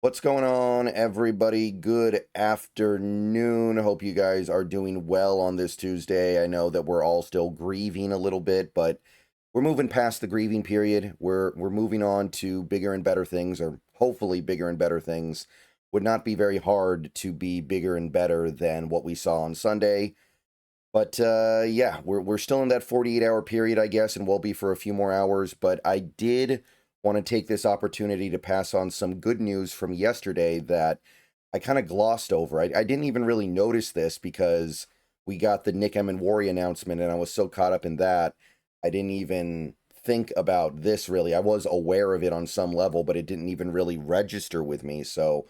What's going on, everybody? Good afternoon. Hope you guys are doing well on this Tuesday. I know that we're all still grieving a little bit, but we're moving past the grieving period. We're moving on to bigger and better things, or hopefully bigger and better things. Would not be very hard to be bigger and better than what we saw on Sunday. But yeah, we're still in that 48-hour period, I guess, and we'll be for a few more hours. But I did want to take this opportunity to pass on some good news from yesterday that I kind of glossed over. I didn't even really notice this because we got the Nick Emenwari announcement, and I was so caught up in that, I didn't even think about this really. I was aware of it on some level, but it didn't even really register with me. So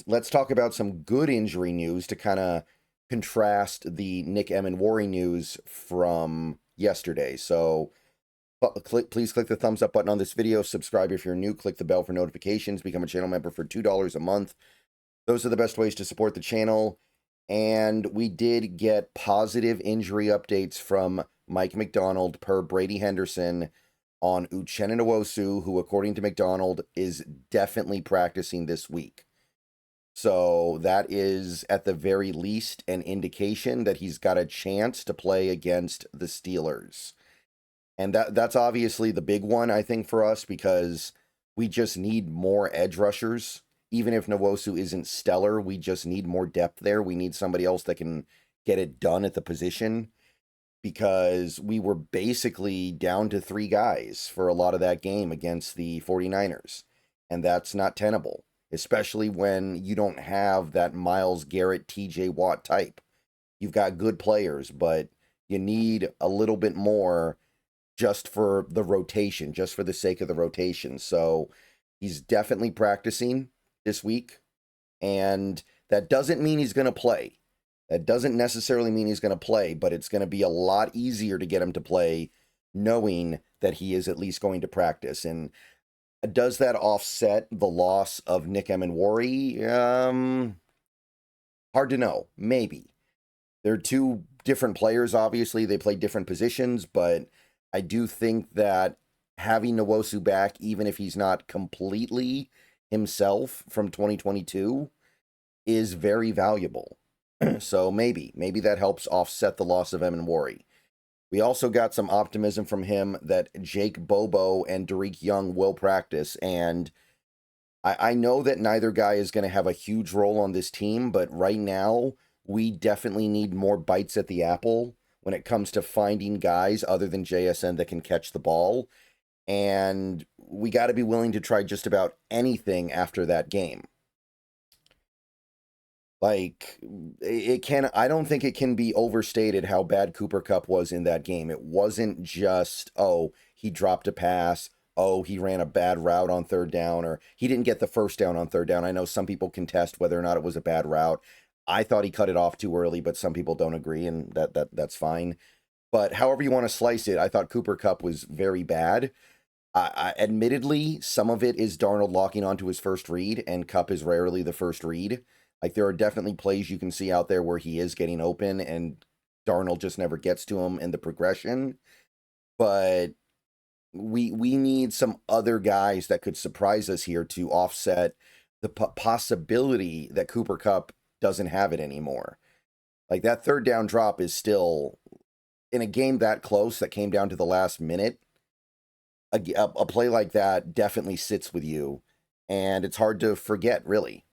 let's talk about some good injury news to kind of contrast the Nick Emenwari news from yesterday. So please click the thumbs up button on this video. Subscribe if you're new. Click the bell for notifications. Become a channel member for $2 a month. Those are the best ways to support the channel. And we did get positive injury updates from Mike McDonald per Brady Henderson on Uchenna Nwosu, who, according to McDonald, is definitely practicing this week. So that is, at the very least, an indication that he's got a chance to play against the Steelers. And that's obviously the big one, I think, for us, because we just need more edge rushers. Even if Nwosu isn't stellar, we just need more depth there. We need somebody else that can get it done at the position, because we were basically down to 3 guys for a lot of that game against the 49ers. And that's not tenable, especially when you don't have that Myles Garrett, TJ Watt type. You've got good players, but you need a little bit more just for the rotation, just for the sake of the rotation. So he's definitely practicing this week, and that doesn't mean he's going to play. That doesn't necessarily mean he's going to play, but it's going to be a lot easier to get him to play knowing that he is at least going to practice. And does that offset the loss of Nick Emenwari? Hard to know. Maybe. They're two different players, obviously. They play different positions, but I do think that having Nwosu back, even if he's not completely himself from 2022, is very valuable. So maybe that helps offset the loss of Emenwari. We also got some optimism from him that Jake Bobo and Derek Young will practice, and I know that neither guy is going to have a huge role on this team, but right now we definitely need more bites at the apple when it comes to finding guys other than JSN that can catch the ball. And we got to be willing to try just about anything after that game. Like, I don't think it can be overstated how bad Cooper Kupp was in that game. It wasn't just, oh, he dropped a pass, oh, he ran a bad route on third down, or he didn't get the first down on third down. I know some people contest whether or not it was a bad route. I thought he cut it off too early, but some people don't agree, and that's fine. But however you want to slice it, I thought Cooper Kupp was very bad. Admittedly, some of it is Darnold locking onto his first read, and Kupp is rarely the first read. Like, there are definitely plays you can see out there where he is getting open, and Darnold just never gets to him in the progression. But we need some other guys that could surprise us here to offset the possibility that Cooper Kupp doesn't have it anymore. Like, that third down drop is still, in a game that close that came down to the last minute, a play like that definitely sits with you, and it's hard to forget, really.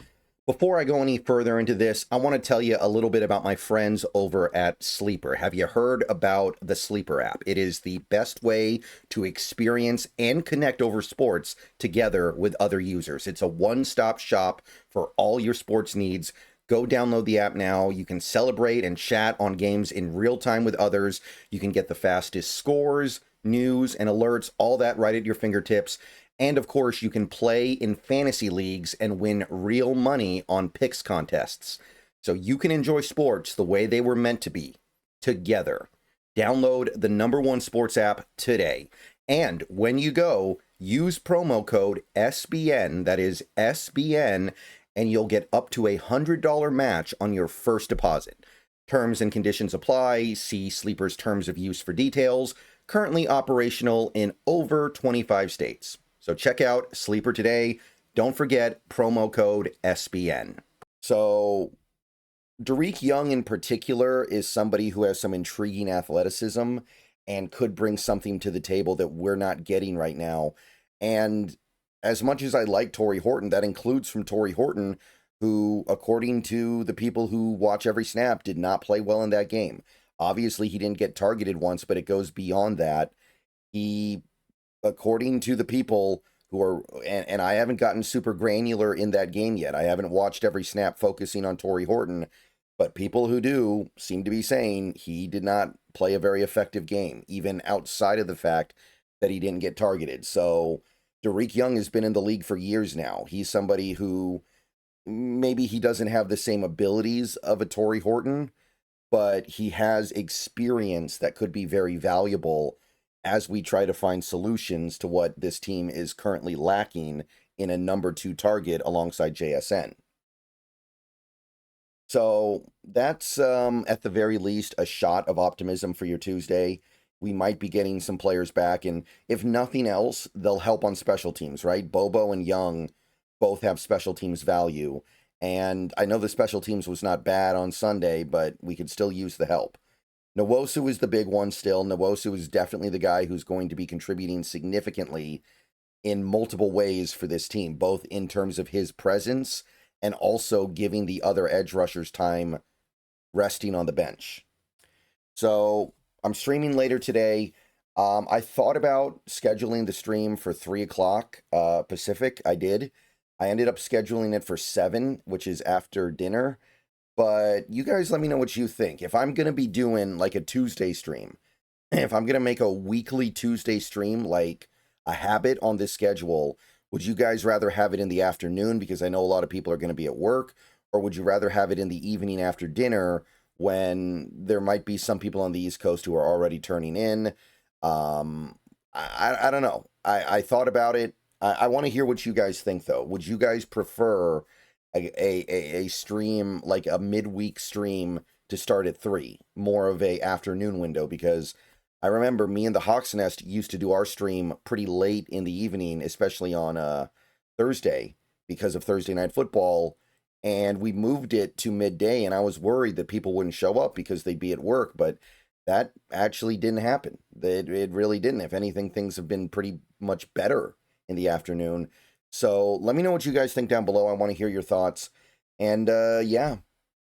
Before I go any further into this, I want to tell you a little bit about my friends over at Sleeper. Have you heard about the Sleeper app? It is the best way to experience and connect over sports together with other users. It's a one-stop shop for all your sports needs. Go download the app now. You can celebrate and chat on games in real time with others. You can get the fastest scores, news, and alerts, all that right at your fingertips. And of course, you can play in fantasy leagues and win real money on picks contests. So you can enjoy sports the way they were meant to be, together. Download the #1 sports app today. And when you go, use promo code SBN, that is SBN, and you'll get up to $100 match on your first deposit. Terms and conditions apply. See Sleeper's terms of use for details. Currently operational in over 25 states. So check out Sleeper today. Don't forget promo code SBN. So Derek Young in particular is somebody who has some intriguing athleticism and could bring something to the table that we're not getting right now. And as much as I like Torrey Horton, that includes from Torrey Horton, who, according to the people who watch every snap, did not play well in that game. Obviously, he didn't get targeted once, but it goes beyond that. He, according to the people who are, and I haven't gotten super granular in that game yet. I haven't watched every snap focusing on Torrey Horton, but people who do seem to be saying he did not play a very effective game, even outside of the fact that he didn't get targeted. So Derek Young has been in the league for years now. He's somebody who maybe he doesn't have the same abilities of a Torrey Horton, but he has experience that could be very valuable as we try to find solutions to what this team is currently lacking in a number 2 target alongside JSN. So that's, at the very least, a shot of optimism for your Tuesday. We might be getting some players back, and if nothing else, they'll help on special teams, right? Bobo and Young both have special teams value, and I know the special teams was not bad on Sunday, but we could still use the help. Nwosu is the big one still. Nwosu is definitely the guy who's going to be contributing significantly in multiple ways for this team, both in terms of his presence and also giving the other edge rushers time resting on the bench. So I'm streaming later today. I thought about scheduling the stream for 3 o'clock Pacific. I did. I ended up scheduling it for 7, which is after dinner. But you guys let me know what you think. If I'm going to be doing like a Tuesday stream, if I'm going to make a weekly Tuesday stream like a habit on this schedule, would you guys rather have it in the afternoon because I know a lot of people are going to be at work, or would you rather have it in the evening after dinner when there might be some people on the East Coast who are already turning in? I don't know. I thought about it. I want to hear what you guys think, though. Would you guys prefer a stream, like a midweek stream, to start at 3, more of a afternoon window? Because I remember me and the Hawks Nest used to do our stream pretty late in the evening, especially on Thursday because of Thursday Night Football, and we moved it to midday, and I was worried that people wouldn't show up because they'd be at work, but that actually didn't happen. It really didn't. If anything, things have been pretty much better in the afternoon. So let me know what you guys think down below. I want to hear your thoughts. And yeah,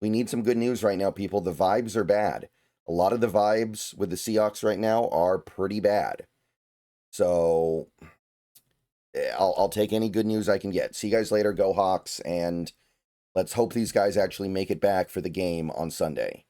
we need some good news right now, people. The vibes are bad. A lot of the vibes with the Seahawks right now are pretty bad. So I'll take any good news I can get. See you guys later. Go Hawks. And let's hope these guys actually make it back for the game on Sunday.